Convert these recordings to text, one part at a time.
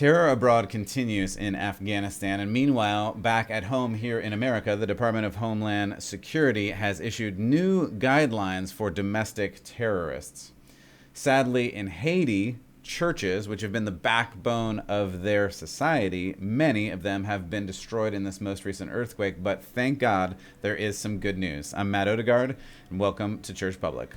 Terror abroad continues in Afghanistan, and meanwhile, back at home here in America, the Department of Homeland Security has issued new guidelines for domestic terrorists. Sadly, in Haiti, churches, which have been the backbone of their society, many of them have been destroyed in this most recent earthquake, but thank God there is some good news. I'm Matt Odegaard, and welcome to Church Public.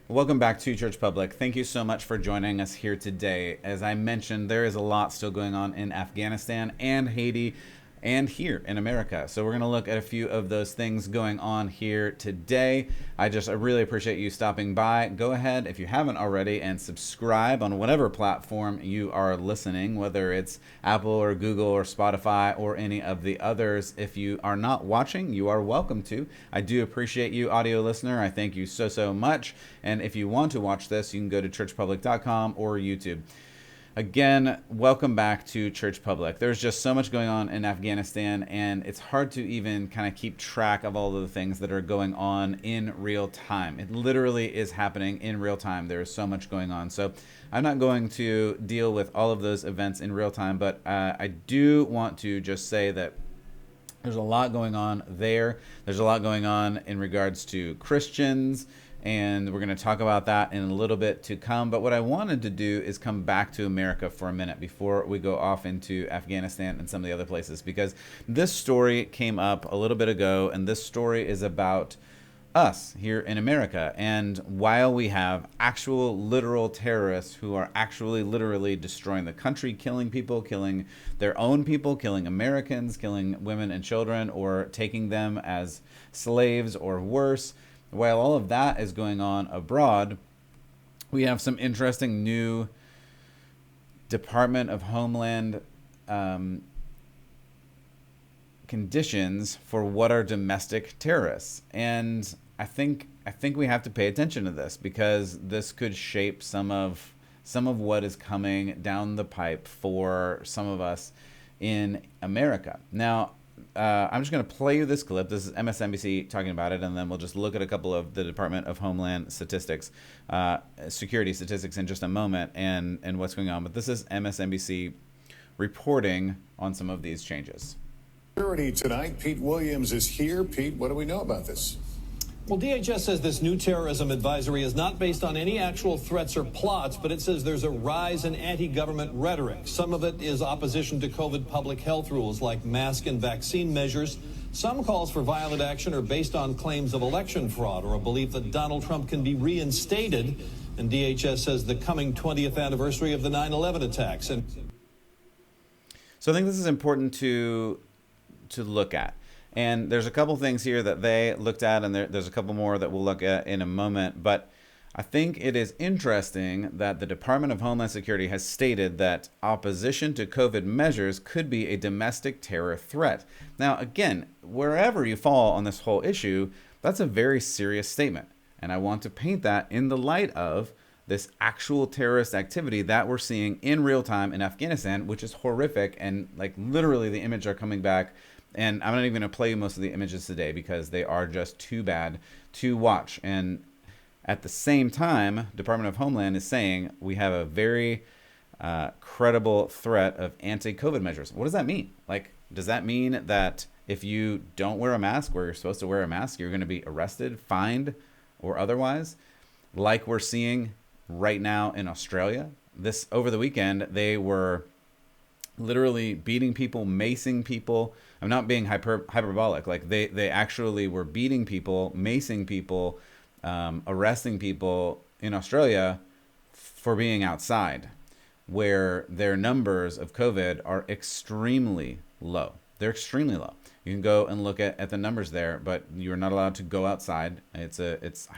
Welcome back to Church Public. Thank you so much for joining us here today. As I mentioned, there is a lot still going on in Afghanistan and Haiti and here in America. So we're going to look at a few of those things going on here today. I really appreciate you stopping by. Go ahead, if you haven't already, and subscribe on whatever platform you are listening, whether it's Apple or Google or Spotify or any of the others. If you are not watching, you are welcome to. I do appreciate you, audio listener. I thank you so much. And if you want to watch this, you can go to churchpublic.com or YouTube. Again, welcome back to Church Public. There's just so much going on in Afghanistan, and it's hard to even kind of keep track of all of the things that are going on in real time. It literally is happening in real time. There is so much going on. So I'm not going to deal with all of those events in real time, but I do want to just say that there's a lot going on there. There's a lot going on in regards to Christians, and we're going to talk about that in a little bit to come. But what I wanted to do is come back to America for a minute before we go off into Afghanistan and some of the other places, because this story came up a little bit ago, and this story is about us here in America. And while we have actual literal terrorists who are actually literally destroying the country, killing people, killing their own people, killing Americans, killing women and children, or taking them as slaves or worse, while all of that is going on abroad, we have some interesting new Department of Homeland conditions for what are domestic terrorists. And I think we have to pay attention to this, because this could shape some of what is coming down the pipe for some of us in America. Now, I'm just going to play you this clip. This is MSNBC talking about it, and then we'll just look at a couple of the Department of Homeland Statistics, security statistics in just a moment, and what's going on. But this is MSNBC reporting on some of these changes. Security tonight. Pete Williams is here. Pete, what do we know about this? Well, DHS says this new terrorism advisory is not based on any actual threats or plots, but it says there's a rise in anti-government rhetoric. Some of it is opposition to COVID public health rules like mask and vaccine measures. Some calls for violent action are based on claims of election fraud or a belief that Donald Trump can be reinstated. And DHS says the coming 20th anniversary of the 9/11 attacks. So I think this is important to look at. And there's a couple things here that they looked at, and there's a couple more that we'll look at in a moment. But I think it is interesting that the Department of Homeland Security has stated that opposition to COVID measures could be a domestic terror threat. Now, again, wherever you fall on this whole issue, that's a very serious statement. And I want to paint that in the light of this actual terrorist activity that we're seeing in real time in Afghanistan, which is horrific. And like literally the images are coming back. And I'm not even going to play you most of the images today because they are just too bad to watch. And at the same time, Department of Homeland is saying we have a very credible threat of anti-COVID measures. What does that mean? Like, does that mean that if you don't wear a mask where you're supposed to wear a mask, you're going to be arrested, fined, or otherwise? Like we're seeing right now in Australia. This over the weekend, they were literally beating people, macing people. I'm not being hyperbolic. Like they actually were beating people, macing people, arresting people in Australia for being outside, where their numbers of COVID are extremely low. They're extremely low. You can go and look at the numbers there, but you're not allowed to go outside. I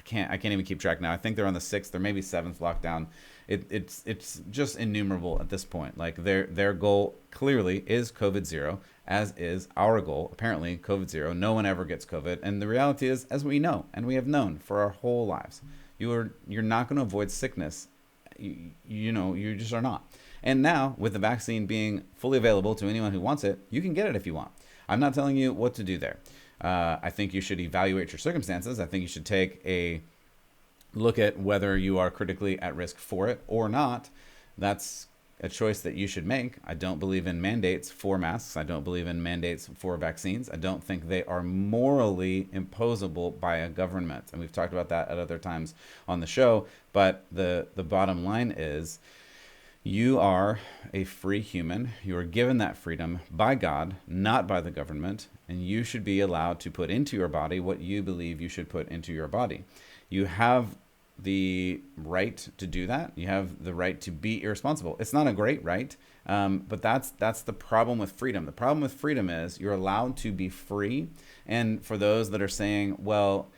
can't even keep track now. I think they're on the 6th or maybe 7th lockdown. It's just innumerable at this point. Like their goal clearly is COVID zero, as is our goal, apparently COVID zero. No one ever gets COVID. And the reality is, as we know, and we have known for our whole lives, you're not going to avoid sickness. You just are not. And now with the vaccine being fully available to anyone who wants it, you can get it if you want. I'm not telling you what to do there. I think you should evaluate your circumstances. I think you should take a look at whether you are critically at risk for it or not. That's a choice that you should make. I don't believe in mandates for masks. I don't believe in mandates for vaccines. I don't think they are morally imposable by a government. And we've talked about that at other times on the show. But the bottom line is, you are a free human. You are given that freedom by God, not by the government. And you should be allowed to put into your body what you believe you should put into your body. You have the right to do that. You have the right to be irresponsible. It's not a great right, but that's the problem with freedom. The problem with freedom is you're allowed to be free. And for those that are saying, well,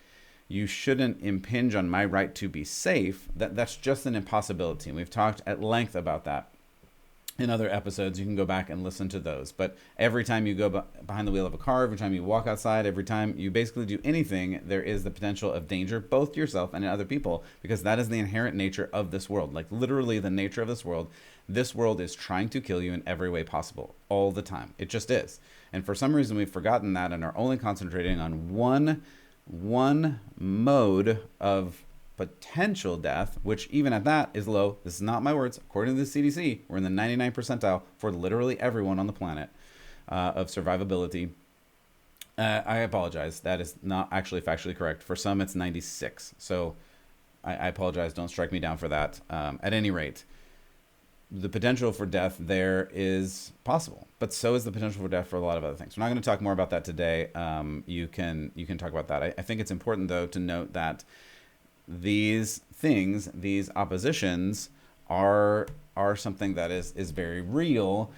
you shouldn't impinge on my right to be safe, that's just an impossibility. And we've talked at length about that in other episodes. You can go back and listen to those. But every time you go behind the wheel of a car, every time you walk outside, every time you basically do anything, there is the potential of danger, both to yourself and to other people, because that is the inherent nature of this world. Like literally the nature of this world. This world is trying to kill you in every way possible all the time. It just is. And for some reason, we've forgotten that and are only concentrating on one mode of potential death, which even at that is low. This is not my words. According to the CDC, we're in the 99th percentile for literally everyone on the planet of survivability. I apologize. That is not actually factually correct. For some, it's 96. So I apologize. Don't strike me down for that. At any rate, the potential for death there is possible, but so is the potential for death for a lot of other things. We're not going to talk more about that today. You can talk about that. I think it's important, though, to note that these things, these oppositions are something that is very real.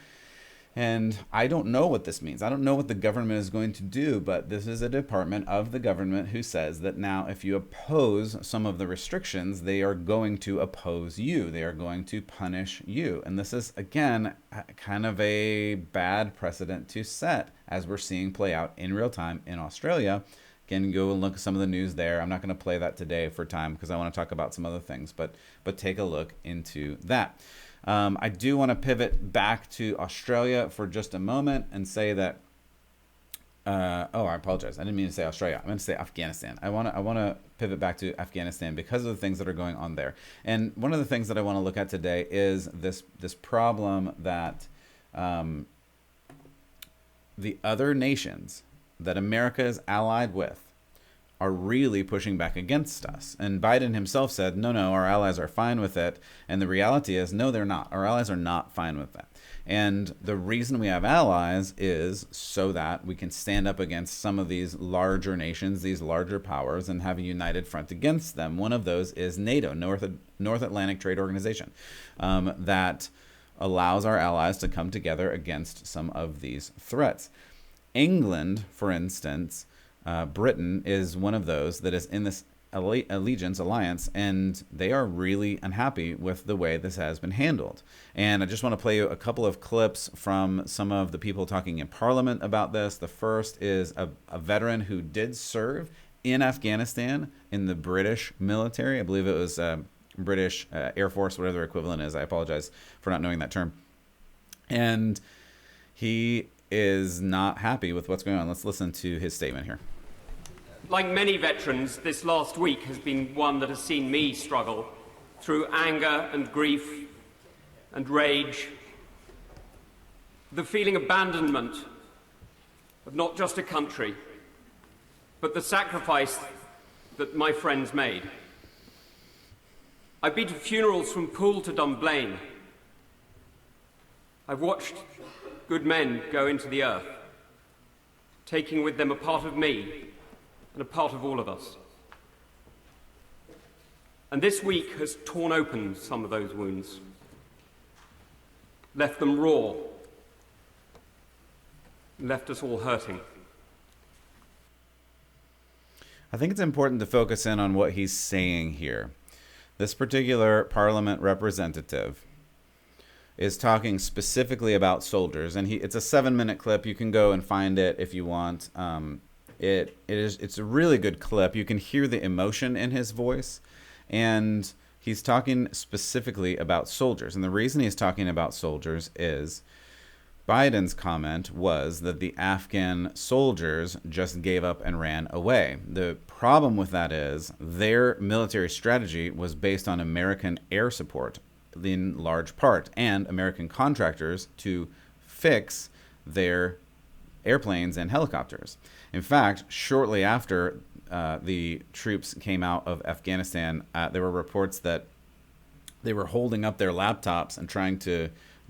And I don't know what this means. I don't know what the government is going to do, but this is a department of the government who says that now if you oppose some of the restrictions, they are going to oppose you. They are going to punish you. And this is, again, kind of a bad precedent to set, as we're seeing play out in real time in Australia. Again, go and look at some of the news there. I'm not going to play that today for time because I want to talk about some other things, but take a look into that. I do want to pivot back to Australia for just a moment and say that, I apologize. I didn't mean to say Australia. I meant to say Afghanistan. I want to pivot back to Afghanistan because of the things that are going on there. And one of the things that I want to look at today is this problem that the other nations that America is allied with are really pushing back against us. And Biden himself said, no, our allies are fine with it. And the reality is, no, they're not. Our allies are not fine with that. And the reason we have allies is so that we can stand up against some of these larger nations, these larger powers, and have a united front against them. One of those is NATO, North Atlantic Trade Organization, that allows our allies to come together against some of these threats. England, for instance, Britain is one of those that is in this alliance, and they are really unhappy with the way this has been handled. And I just want to play you a couple of clips from some of the people talking in Parliament about this. The first is a veteran who did serve in Afghanistan in the British military. I believe it was British Air Force, whatever their equivalent is. I apologize for not knowing that term. And he is not happy with what's going on. Let's listen to his statement here. Like many veterans, this last week has been one that has seen me struggle through anger and grief and rage, the feeling abandonment of not just a country, but the sacrifice that my friends made. I've been to funerals from Poole to Dunblane. I've watched good men go into the earth, taking with them a part of me and a part of all of us. And this week has torn open some of those wounds, left them raw, and left us all hurting. I think it's important to focus in on what he's saying here. This particular Parliament representative is talking specifically about soldiers, and it's a 7-minute clip. You can go and find it if you want. It's a really good clip. You can hear the emotion in his voice, and he's talking specifically about soldiers. And the reason he's talking about soldiers is Biden's comment was that the Afghan soldiers just gave up and ran away. The problem with that is their military strategy was based on American air support in large part, and American contractors to fix their airplanes and helicopters. In fact, shortly after the troops came out of Afghanistan, there were reports that they were holding up their laptops and trying to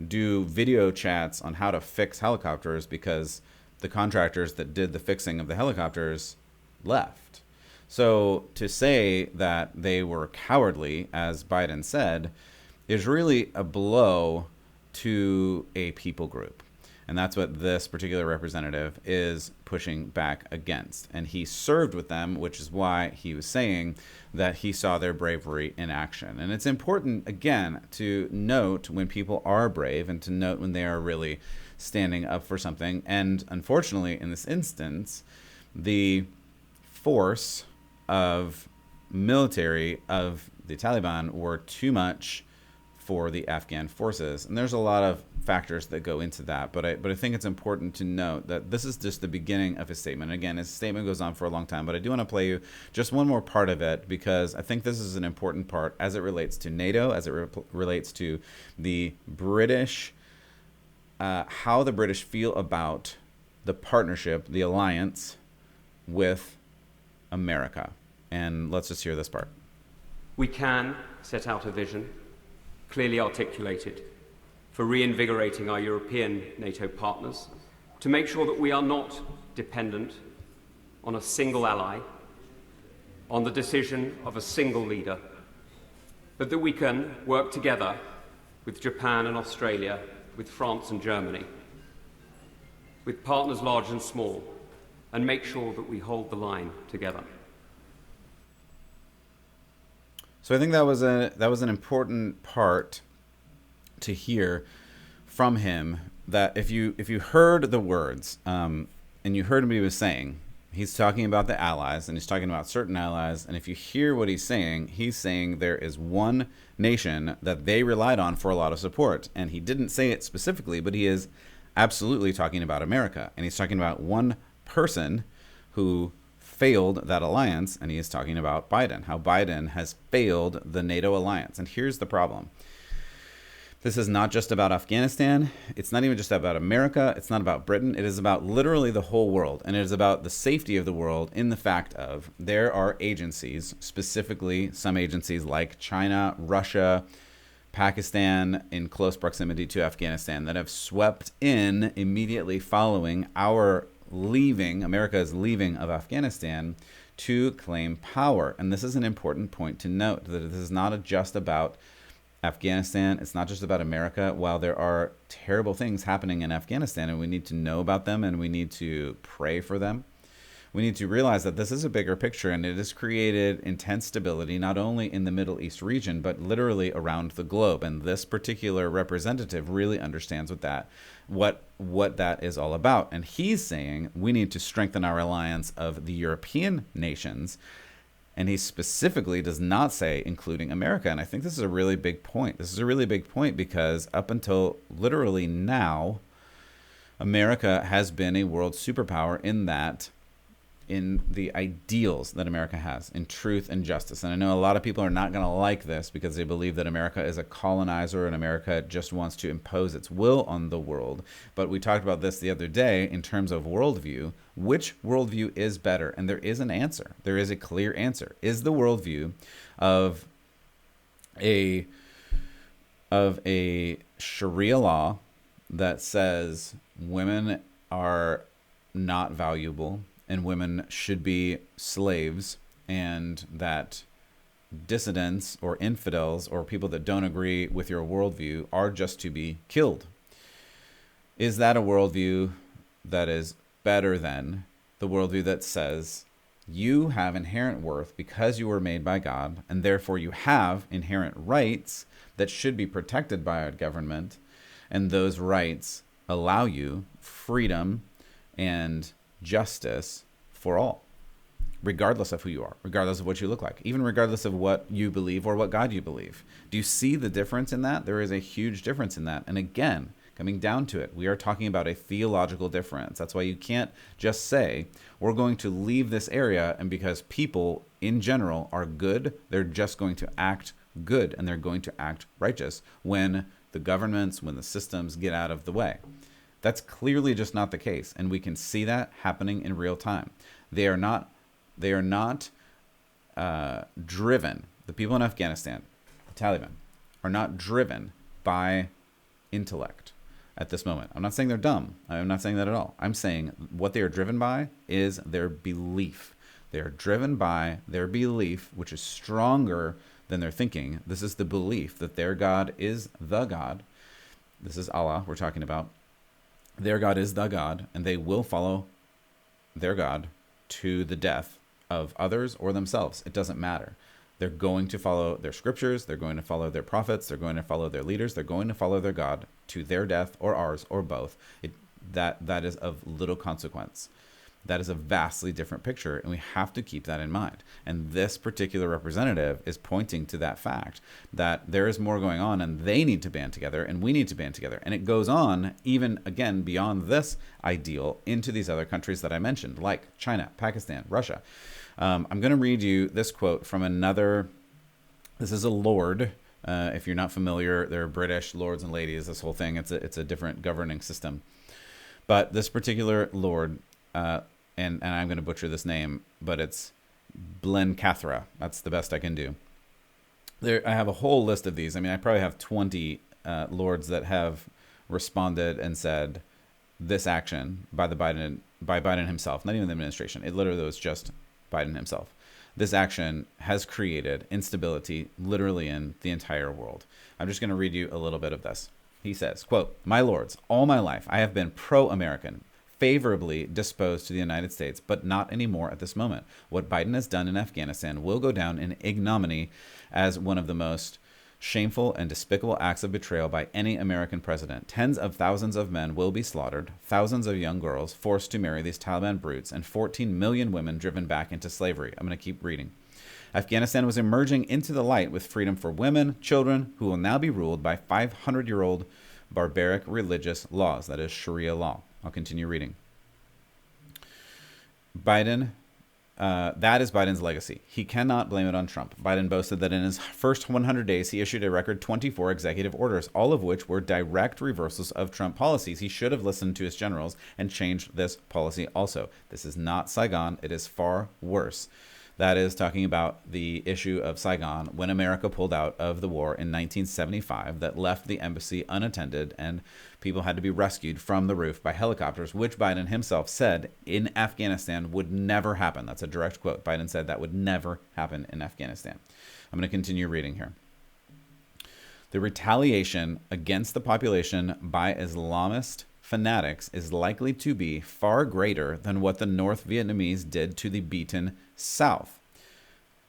do video chats on how to fix helicopters because the contractors that did the fixing of the helicopters left. So to say that they were cowardly, as Biden said, is really a blow to a people group. And that's what this particular representative is pushing back against. And he served with them, which is why he was saying that he saw their bravery in action. And it's important, again, to note when people are brave and to note when they are really standing up for something. And unfortunately, in this instance, the force of military of the Taliban were too much for the Afghan forces. And there's a lot of factors that go into that, but I think it's important to note that this is just the beginning of his statement. Again, his statement goes on for a long time, but I do want to play you just one more part of it because I think this is an important part as it relates to NATO, as it relates to the British, how the British feel about the partnership, the alliance with America. And let's just hear this part. We can set out a vision, clearly articulated, for reinvigorating our European NATO partners, to make sure that we are not dependent on a single ally, on the decision of a single leader, but that we can work together with Japan and Australia, with France and Germany, with partners large and small, and make sure that we hold the line together. So I think that was an important part to hear from him, that if you heard the words and you heard what he was saying, he's talking about the allies and he's talking about certain allies, and if you hear what he's saying there is one nation that they relied on for a lot of support, and he didn't say it specifically, but he is absolutely talking about America, and he's talking about one person who failed that alliance, and he is talking about Biden, how Biden has failed the NATO alliance. And here's the problem. This is not just about Afghanistan. It's not even just about America. It's not about Britain. It is about literally the whole world. And it is about the safety of the world in the fact of there are agencies, specifically some agencies like China, Russia, Pakistan, in close proximity to Afghanistan, that have swept in immediately following our leaving, America's leaving of Afghanistan, to claim power. And this is an important point to note, that this is not just about Afghanistan. It's not just about America. While there are terrible things happening in Afghanistan and we need to know about them and we need to pray for them, we need to realize that this is a bigger picture, and it has created intense stability not only in the Middle East region but literally around the globe. And this particular representative really understands what that is all about. And he's saying we need to strengthen our alliance of the European nations. And he specifically does not say including America. And I think this is a really big point. This is a really big point because up until literally now, America has been a world superpower in the ideals that America has, in truth and justice. And I know a lot of people are not going to like this because they believe that America is a colonizer and America just wants to impose its will on the world. But we talked about this the other day in terms of worldview. Which worldview is better? And there is an answer. There is a clear answer. Is the worldview of a Sharia law that says women are not valuable and women should be slaves, and that dissidents or infidels or people that don't agree with your worldview are just to be killed? Is that a worldview that is better than the worldview that says you have inherent worth because you were made by God, and therefore you have inherent rights that should be protected by our government, and those rights allow you freedom and justice for all, regardless of who you are, regardless of what you look like, even regardless of what you believe or what God you believe? Do you see the difference in that? There is a huge difference in that. And again, Coming down to it, we are talking about a theological difference. That's why you can't just say, we're going to leave this area, and because people in general are good, they're just going to act good and they're going to act righteous when the governments, when the systems get out of the way. That's clearly just not the case, and we can see that happening in real time. They are not driven. The people in Afghanistan, the Taliban, are not driven by intellect at this moment. I'm not saying they're dumb. I'm not saying that at all. I'm saying what they are driven by is their belief. They are driven by their belief, which is stronger than their thinking. This is the belief that their God is the God. This is Allah we're talking about. Their God is the God, and they will follow their God to the death of others or themselves. It doesn't matter. They're going to follow their scriptures. They're going to follow their prophets. They're going to follow their leaders. They're going to follow their God to their death or ours or both. That is of little consequence. That is a vastly different picture, and we have to keep that in mind. And this particular representative is pointing to that fact that there is more going on, and they need to band together, and we need to band together. And it goes on, even again, beyond this ideal into these other countries that I mentioned, like China, Pakistan, Russia. I'm going to read you this quote from another. This is a lord. If you're not familiar, they're British lords and ladies. This whole thing, it's a different governing system. But this particular lord, and I'm going to butcher this name, but it's Blencathra. That's the best I can do. I have a whole list of these. I mean, I probably have 20 lords that have responded and said this action by Biden himself, not even the administration. It literally was just Biden himself. This action has created instability literally in the entire world. I'm just going to read you a little bit of this. He says, quote, "My lords, all my life I have been pro-American, favorably disposed to the United States, but not anymore at this moment. What Biden has done in Afghanistan will go down in ignominy as one of the most shameful and despicable acts of betrayal by any American president. Tens of thousands of men will be slaughtered, thousands of young girls forced to marry these Taliban brutes, and 14 million women driven back into slavery." I'm going to keep reading. "Afghanistan was emerging into the light with freedom for women, children, who will now be ruled by 500-year-old barbaric religious laws, that is Sharia law." I'll continue reading. Biden, that is Biden's legacy. He cannot blame it on Trump. Biden boasted that in his first 100 days, he issued a record 24 executive orders, all of which were direct reversals of Trump policies. He should have listened to his generals and changed this policy also. This is not Saigon. It is far worse. That is talking about the issue of Saigon when America pulled out of the war in 1975 that left the embassy unattended and people had to be rescued from the roof by helicopters, which Biden himself said in Afghanistan would never happen. That's a direct quote. Biden said that would never happen in Afghanistan. I'm going to continue reading here. "The retaliation against the population by Islamist fanatics is likely to be far greater than what the North Vietnamese did to the beaten South.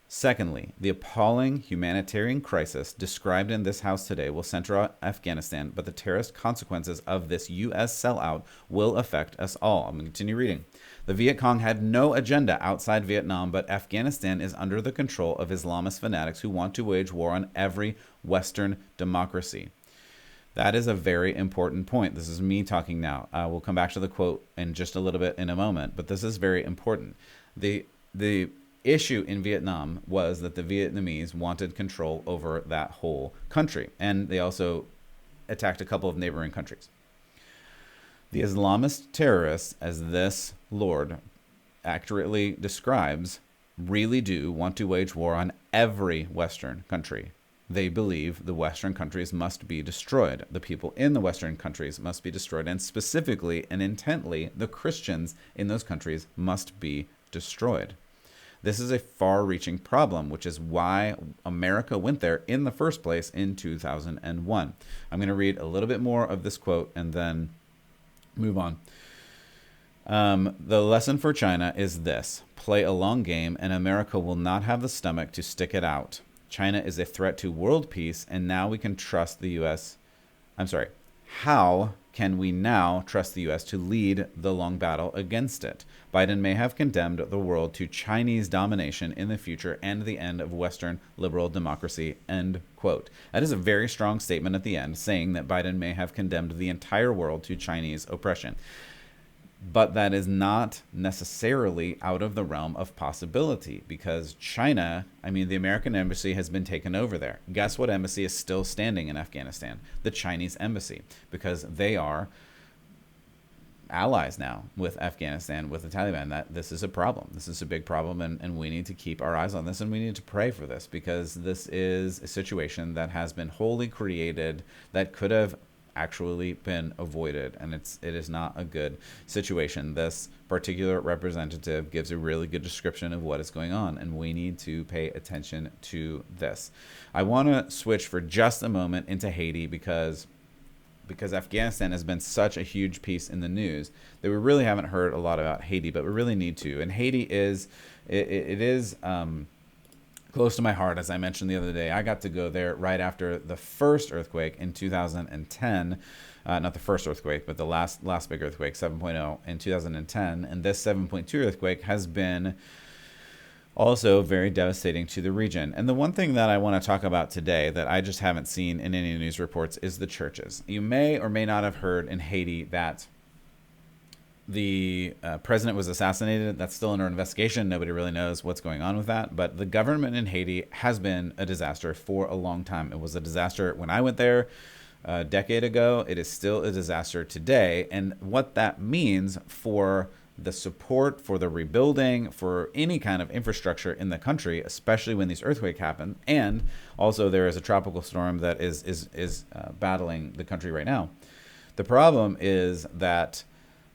Secondly, the appalling humanitarian crisis described in this House today will center on Afghanistan, but the terrorist consequences of this U.S. sellout will affect us all." I'm going to continue reading. "The Viet Cong had no agenda outside Vietnam, but Afghanistan is under the control of Islamist fanatics who want to wage war on every Western democracy." That is a very important point. This is me talking now. We'll come back to the quote in just a little bit in a moment, but this is very important. The issue in Vietnam was that the Vietnamese wanted control over that whole country, and they also attacked a couple of neighboring countries. The Islamist terrorists, as this lord accurately describes, really do want to wage war on every Western country. They believe the Western countries must be destroyed. The people in the Western countries must be destroyed, and specifically and intently, the Christians in those countries must be destroyed. This is a far-reaching problem, which is why America went there in the first place in 2001. I'm going to read a little bit more of this quote and then move on. The lesson for China is this: play a long game, and America will not have the stomach to stick it out. China is a threat to world peace, and now we can trust the U.S. How can we now trust the U.S. to lead the long battle against it? Biden may have condemned the world to Chinese domination in the future and the end of Western liberal democracy, end quote. That is a very strong statement at the end, saying that Biden may have condemned the entire world to Chinese oppression. But that is not necessarily out of the realm of possibility, because China, the American embassy has been taken over there. Guess what embassy is still standing in Afghanistan? The Chinese embassy, because they are allies now with Afghanistan, with the Taliban. That this is a problem. This is a big problem, and we need to keep our eyes on this, and we need to pray for this, because this is a situation that has been wholly created that could have actually been avoided, and it is not a good situation. This particular representative gives a really good description of what is going on, and we need to pay attention to this. I want to switch for just a moment into Haiti, because Afghanistan has been such a huge piece in the news that we really haven't heard a lot about Haiti, but we really need to. And Haiti is close to my heart. As I mentioned the other day, I got to go there right after the first earthquake in 2010. Not the first earthquake, but the last big earthquake, 7.0 in 2010. And this 7.2 earthquake has been also very devastating to the region. And the one thing that I want to talk about today that I just haven't seen in any news reports is the churches. You may or may not have heard in Haiti that the president was assassinated. That's still under investigation. Nobody really knows what's going on with that. But the government in Haiti has been a disaster for a long time. It was a disaster when I went there a decade ago. It is still a disaster today. And what that means for the support, for the rebuilding, for any kind of infrastructure in the country, especially when these earthquakes happen. And also there is a tropical storm that is battling the country right now. The problem is that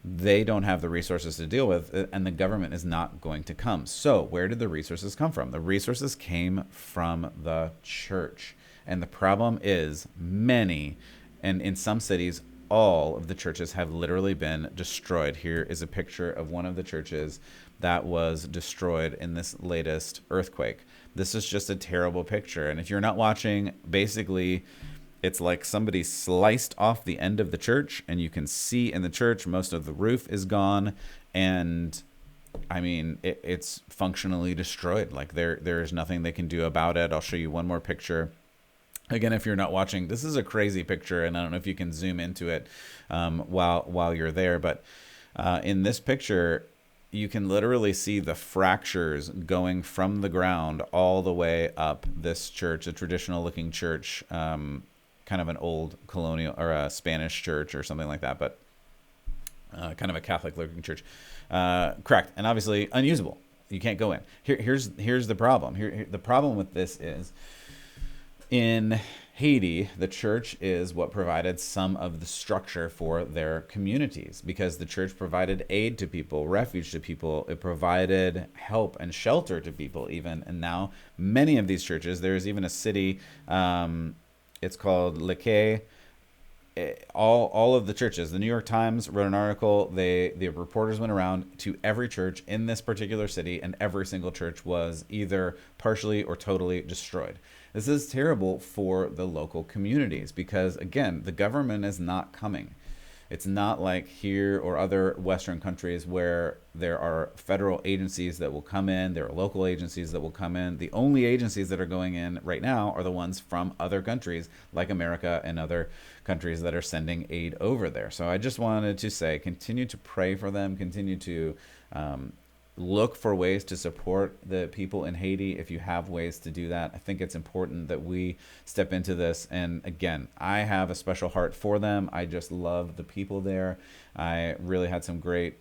they don't have the resources to deal with, and the government is not going to come. So where did the resources come from? The resources came from the church. And the problem is many, and in some cities, all of the churches have literally been destroyed. Here is a picture of one of the churches that was destroyed in this latest earthquake. This is just a terrible picture. And if you're not watching, basically, it's like somebody sliced off the end of the church, and you can see in the church most of the roof is gone, and it's functionally destroyed. Like there's nothing they can do about it. I'll show you one more picture. Again, if you're not watching, this is a crazy picture, and I don't know if you can zoom into it while you're there, but in this picture, you can literally see the fractures going from the ground all the way up this church, a traditional looking church, kind of an old colonial or a Spanish church or something like that, but kind of a Catholic looking church, cracked and obviously unusable. You can't go in. Here's the problem. The problem with this is, in Haiti, the church is what provided some of the structure for their communities, because the church provided aid to people, refuge to people. It provided help and shelter to people even. And now many of these churches, there's even a city, it's called ltsc. All of the churches, the New York Times wrote an article. The reporters went around to every church in this particular city, and every single church was either partially or totally destroyed. This is terrible for the local communities, because again, the government is not coming. It's not like here or other Western countries where there are federal agencies that will come in. There are local agencies that will come in. The only agencies that are going in right now are the ones from other countries like America and other countries that are sending aid over there. So I just wanted to say, continue to pray for them, continue to look for ways to support the people in Haiti if you have ways to do that. I think it's important that we step into this. And again, I have a special heart for them. I just love the people there. I really had some great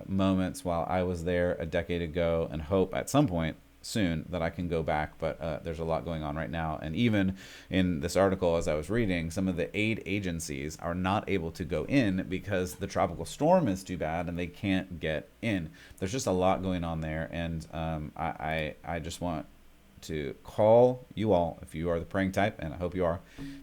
moments while I was there a decade ago, and hope at some point soon that I can go back, but there's a lot going on right now. And even in this article, as I was reading, some of the aid agencies are not able to go in because the tropical storm is too bad and they can't get in. There's just a lot going on there, and I just want to call you all, if you are the praying type, and I hope you are,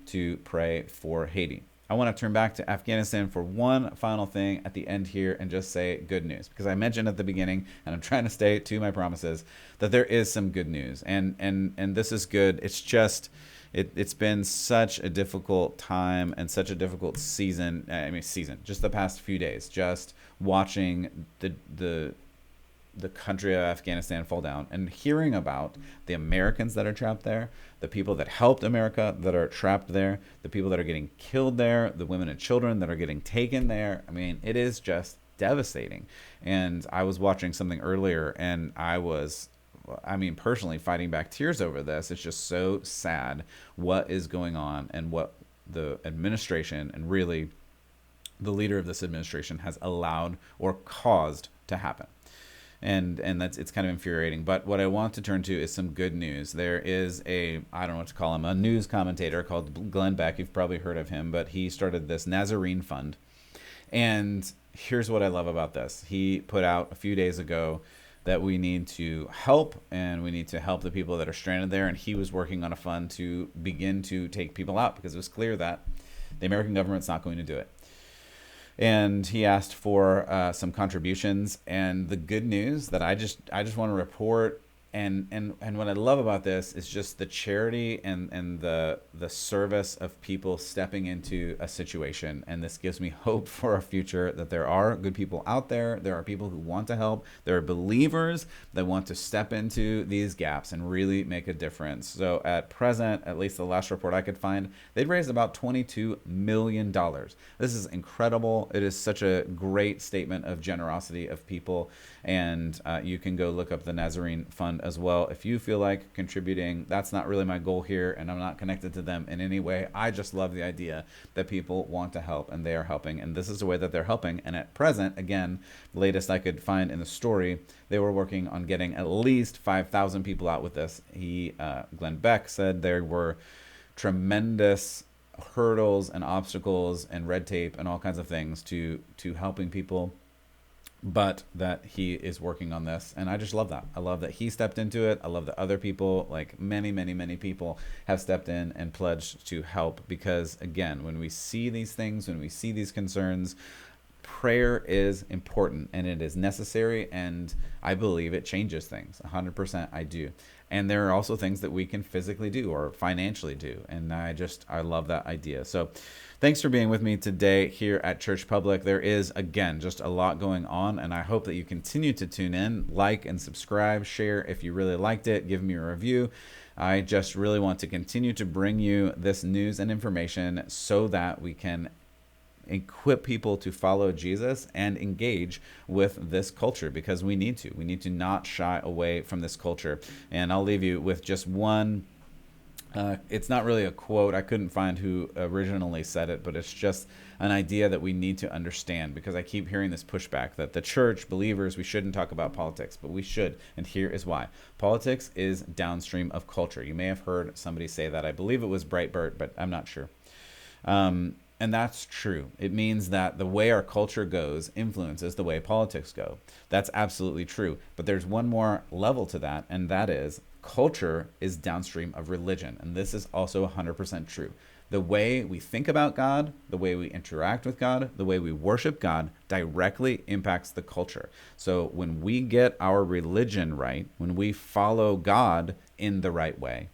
to pray for Haiti. I want to turn back to Afghanistan for one final thing at the end here and just say good news, because I mentioned at the beginning, and I'm trying to stay to my promises, that there is some good news, and this is good. It's just It's been such a difficult time and such a difficult season. Just the past few days, just watching the country of Afghanistan fall down and hearing about the Americans that are trapped there, the people that helped America that are trapped there, the people that are getting killed there, the women and children that are getting taken there. I mean, it is just devastating. And I was watching something earlier, and I was, personally fighting back tears over this. It's just so sad what is going on and what the administration and really the leader of this administration has allowed or caused to happen. And it's kind of infuriating. But what I want to turn to is some good news. There is I don't know what to call him, a news commentator called Glenn Beck. You've probably heard of him, but he started this Nazarene Fund. And here's what I love about this. He put out a few days ago that we need to help, and we need to help the people that are stranded there. And he was working on a fund to begin to take people out, because it was clear that the American government's not going to do it. And he asked for some contributions. And the good news that I just want to report, and what I love about this is just the charity and the service of people stepping into a situation. And this gives me hope for our future, that there are good people out there. There are people who want to help. There are believers that want to step into these gaps and really make a difference. So at present, at least the last report I could find, they'd raised about $22 million. This is incredible. It is such a great statement of generosity of people. And you can go look up the Nazarene Fund as well if you feel like contributing. That's not really my goal here, and I'm not connected to them in any way. I just love the idea that people want to help, and they are helping, and this is the way that they're helping. And at present, again, the latest I could find in the story, they were working on getting at least 5,000 people out with this. Glenn Beck said there were tremendous hurdles and obstacles and red tape and all kinds of things to helping people, but that he is working on this. And I just love that. I love that he stepped into it. I love that other people, like many, many, many people, have stepped in and pledged to help. Because again, when we see these things, when we see these concerns, prayer is important and it is necessary. And I believe it changes things. 100% I do. And there are also things that we can physically do or financially do. And I love that idea. So thanks for being with me today here at Church Public. There is, again, just a lot going on, and I hope that you continue to tune in, like and subscribe, share if you really liked it, give me a review. I just really want to continue to bring you this news and information so that we can equip people to follow Jesus and engage with this culture, because we need to. We need to not shy away from this culture. And I'll leave you with just one. It's not really a quote. I couldn't find who originally said it, but it's just an idea that we need to understand, because I keep hearing this pushback that the church, believers, we shouldn't talk about politics, but we should. And here is why. Politics is downstream of culture. You may have heard somebody say that. I believe it was Breitbart, but I'm not sure. And that's true. It means that the way our culture goes influences the way politics go. That's absolutely true. But there's one more level to that, and that is culture is downstream of religion. And this is also 100% true. The way we think about God, the way we interact with God, the way we worship God directly impacts the culture. So when we get our religion right, when we follow God in the right way,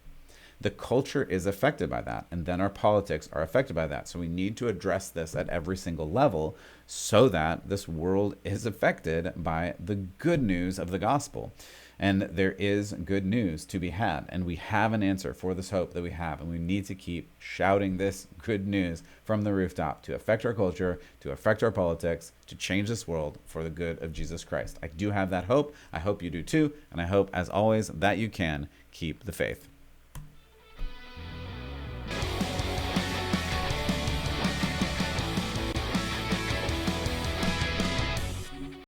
the culture is affected by that, and then our politics are affected by that. So we need to address this at every single level so that this world is affected by the good news of the gospel. And there is good news to be had, and we have an answer for this hope that we have, and we need to keep shouting this good news from the rooftop to affect our culture, to affect our politics, to change this world for the good of Jesus Christ. I do have that hope. I hope you do too, and I hope, as always, that you can keep the faith.